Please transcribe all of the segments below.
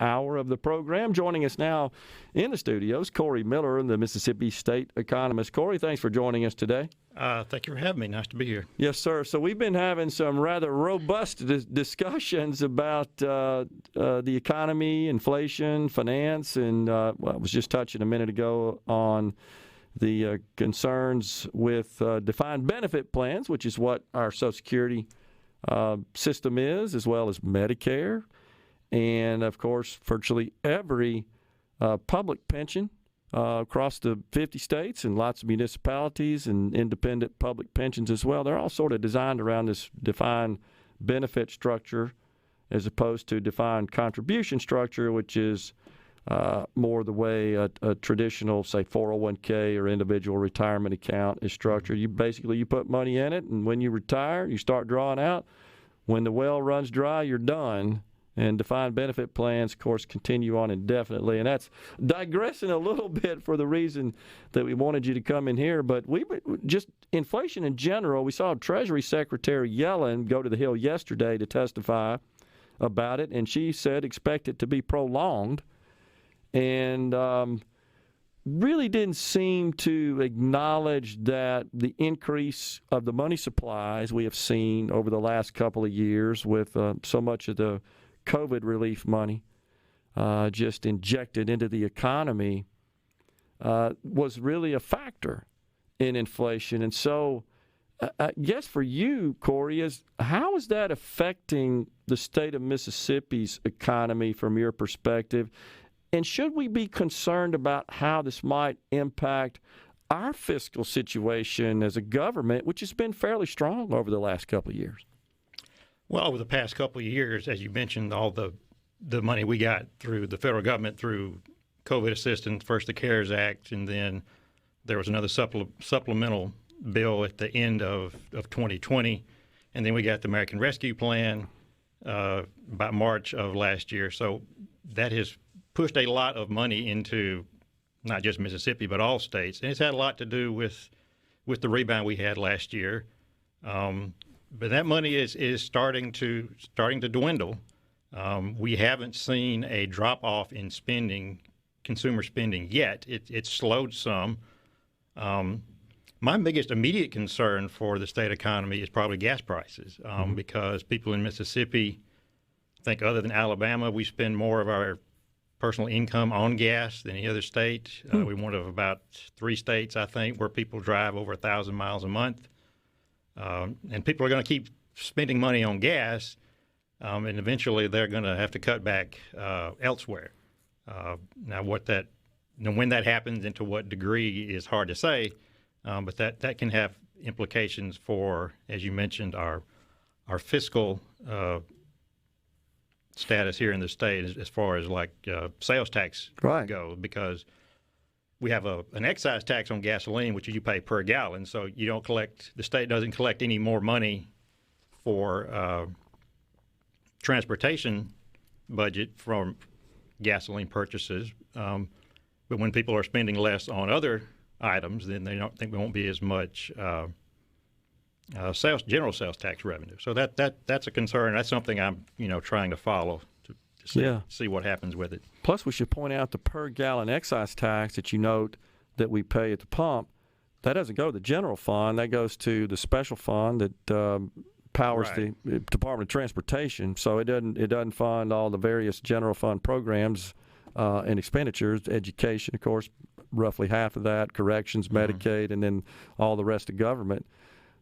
hour of the program. Joining us now in the studios, Corey Miller, the Mississippi State Economist. Corey, thanks for joining us today. Thank you for having me. Nice to be here. Yes, sir. So we've been having some rather robust discussions about the economy, inflation, finance, and I was just touching a minute ago on the concerns with defined benefit plans, which is what our Social Security system is, as well as Medicare. And, of course, virtually every public pension across the 50 states and lots of municipalities and independent public pensions as well, they're all sort of designed around this defined benefit structure as opposed to defined contribution structure, which is more the way a traditional, say, 401k or individual retirement account is structured. You put money in it, and when you retire, you start drawing out. When the well runs dry, you're done. And defined benefit plans, of course, continue on indefinitely. And that's digressing a little bit for the reason that we wanted you to come in here. But we just inflation in general, we saw Treasury Secretary Yellen go to the Hill yesterday to testify about it. And she said expect it to be prolonged. And really didn't seem to acknowledge that the increase of the money supplies we have seen over the last couple of years with so much of the COVID relief money just injected into the economy was really a factor in inflation. And so I guess for you, Corey, how is that affecting the state of Mississippi's economy from your perspective? And should we be concerned about how this might impact our fiscal situation as a government, which has been fairly strong over the last couple of years? Well, over the past couple of years, as you mentioned, all the money we got through the federal government through COVID assistance, first the CARES Act, and then there was another supplemental bill at the end of 2020, and then we got the American Rescue Plan by March of last year. So that has pushed a lot of money into not just Mississippi, but all states, and it's had a lot to do with the rebound we had last year. But that money is starting to dwindle. We haven't seen a drop off in consumer spending yet. It's slowed some. My biggest immediate concern for the state economy is probably gas prices, because people in Mississippi think, other than Alabama, we spend more of our personal income on gas than any other state. We're one of about 3 states, I think, where people drive over 1,000 miles a month. And people are going to keep spending money on gas, and eventually they're going to have to cut back elsewhere. Now, when that happens and to what degree is hard to say, but that can have implications for, as you mentioned, our fiscal status here in the state as far as sales tax go, because we have an excise tax on gasoline, which you pay per gallon. So the state doesn't collect any more money for transportation budget from gasoline purchases. But when people are spending less on other items, then they don't think there won't be as much general sales tax revenue. So that's a concern. That's something I'm trying to follow to see what happens with it. Plus, we should point out the per gallon excise tax that you note that we pay at the pump. That doesn't go to the general fund. That goes to the special fund that powers the Department of Transportation. So it doesn't fund all the various general fund programs and expenditures. Education, of course, roughly half of that. Corrections, Medicaid, and then all the rest of government.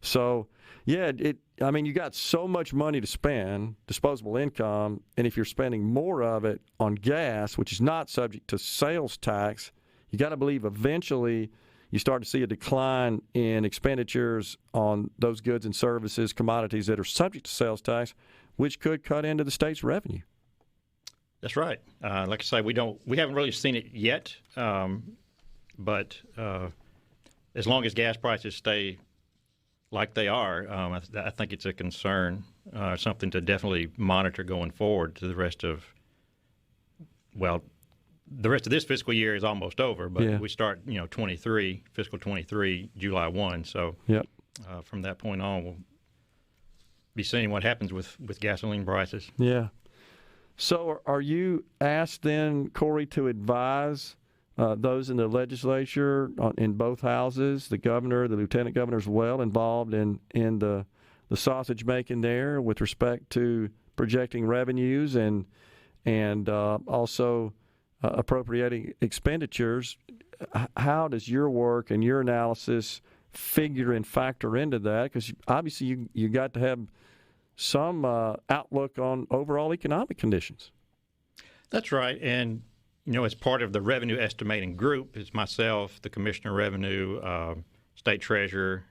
So, you got so much money to spend, disposable income, and if you're spending more of it on gas, which is not subject to sales tax, you got to believe eventually you start to see a decline in expenditures on those goods and services, commodities that are subject to sales tax, which could cut into the state's revenue. That's right. Like I say, we haven't really seen it yet, but as long as gas prices stay like they are, I think it's a concern, something to definitely monitor going forward to the rest of this fiscal year is almost over, but we start, fiscal 23, July 1. So from that point on, we'll be seeing what happens with gasoline prices. Yeah. So are you asked then, Corey, to advise those in the legislature in both houses, the governor, the lieutenant governor as well, involved in the sausage making there with respect to projecting revenues and also appropriating expenditures? How does your work and your analysis figure and factor into that? Because obviously you got to have some outlook on overall economic conditions. That's right. And, as part of the revenue estimating group, it's myself, the Commissioner of Revenue, State Treasurer,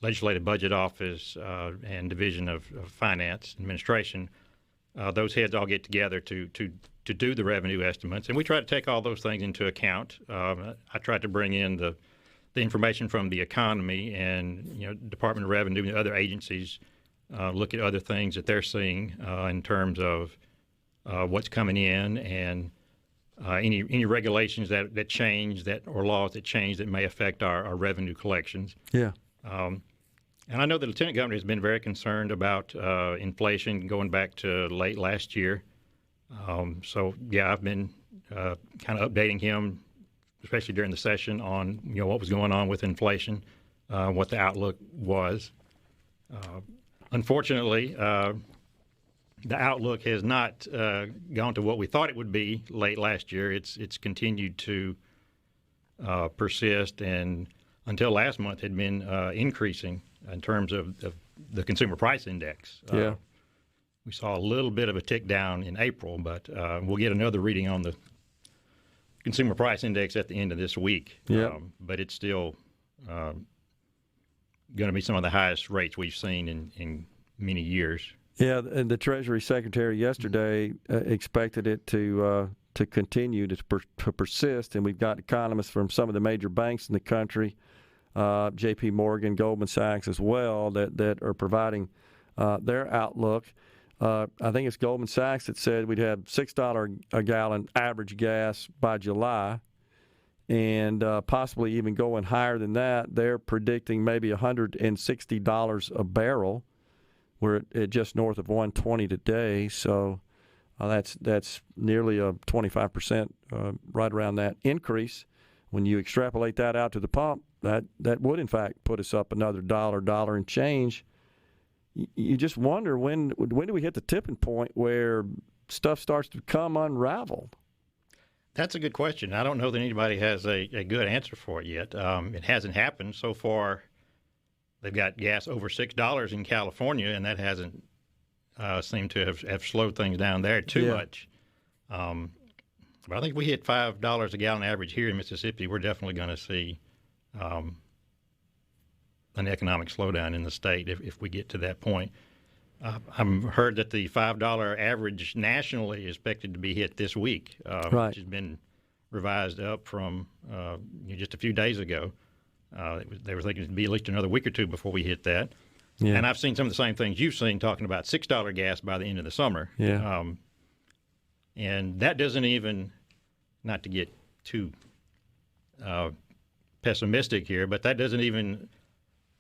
Legislative Budget Office, and Division of Finance Administration. Those heads all get together to do the revenue estimates, and we try to take all those things into account. I tried to bring in the information from the economy and Department of Revenue and other agencies look at other things that they're seeing in terms of what's coming in and any regulations that change or laws that change that may affect our revenue collections. Yeah. And I know the Lieutenant Governor has been very concerned about inflation going back to late last year. So I've been kind of updating him, especially during the session, on what was going on with inflation, what the outlook was. Unfortunately, the outlook has not gone to what we thought it would be late last year. It's continued to persist, and until last month had been increasing in terms of the consumer price index. Yeah. We saw a little bit of a tick down in April, but we'll get another reading on the consumer price index at the end of this week. Yeah. But it's still going to be some of the highest rates we've seen in many years. Yeah, and the Treasury Secretary yesterday expected it to continue to persist, and we've got economists from some of the major banks in the country, J.P. Morgan, Goldman Sachs as well, that are providing their outlook. I think it's Goldman Sachs that said we'd have $6 a gallon average gas by July, and possibly even going higher than that. They're predicting maybe $160 a barrel. We're at just north of 120 today, so that's nearly a 25%, right around that increase. When you extrapolate that out to the pump, that would in fact put us up another dollar and change. You just wonder when do we hit the tipping point where stuff starts to become unraveled? That's a good question. I don't know that anybody has a good answer for it yet. It hasn't happened so far. They've got gas over $6 in California, and that hasn't seemed to have slowed things down there too much. But I think if we hit $5 a gallon average here in Mississippi, we're definitely going to see an economic slowdown in the state if we get to that point. I've heard that the $5 average nationally is expected to be hit this week, which has been revised up from just a few days ago. They were thinking it'd be at least another week or two before we hit that. Yeah. And I've seen some of the same things you've seen, talking about $6 gas by the end of the summer. Yeah. And that doesn't even, not to get too pessimistic here, but that doesn't even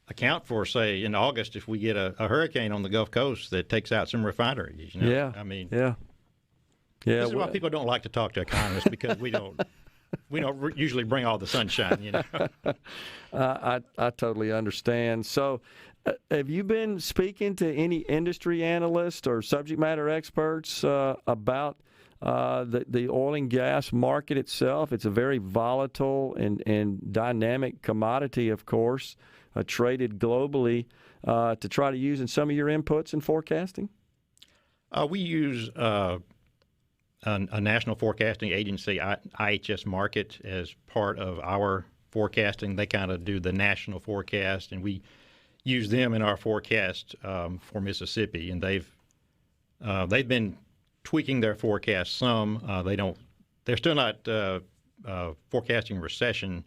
account for, say, in August, if we get a hurricane on the Gulf Coast that takes out some refineries. Yeah. I mean, yeah. This is why people don't like to talk to economists, because we don't usually bring all the sunshine. I totally understand. So, have you been speaking to any industry analysts or subject matter experts about the oil and gas market itself? It's a very volatile and dynamic commodity, of course, traded globally, to try to use in some of your inputs in forecasting? We use a national forecasting agency, IHS Markit, as part of our forecasting. They kind of do the national forecast, and we use them in our forecast for Mississippi. And they've been tweaking their forecast some. They're still not forecasting recession,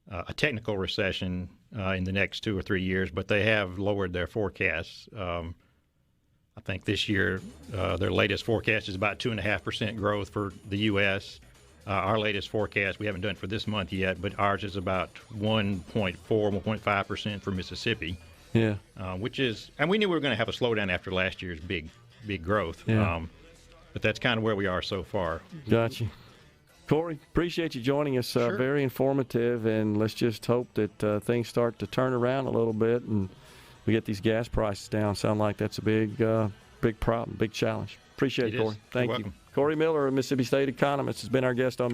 a technical recession in the next 2 or 3 years, but they have lowered their forecasts. I think this year their latest forecast is about 2.5% growth for the U.S. Our latest forecast, we haven't done it for this month yet, but ours is about 1.4, 1.5% for Mississippi. Yeah. Which is, and we knew we were going to have a slowdown after last year's big be growth. Yeah. But that's kind of where we are so far. Gotcha. Corey, appreciate you joining us. Sure. Very informative, and let's just hope that things start to turn around a little bit and we get these gas prices down. Sound like that's a big problem, big challenge. Appreciate it, Corey. Thank you. Welcome. Corey Miller, a Mississippi State economist, has been our guest on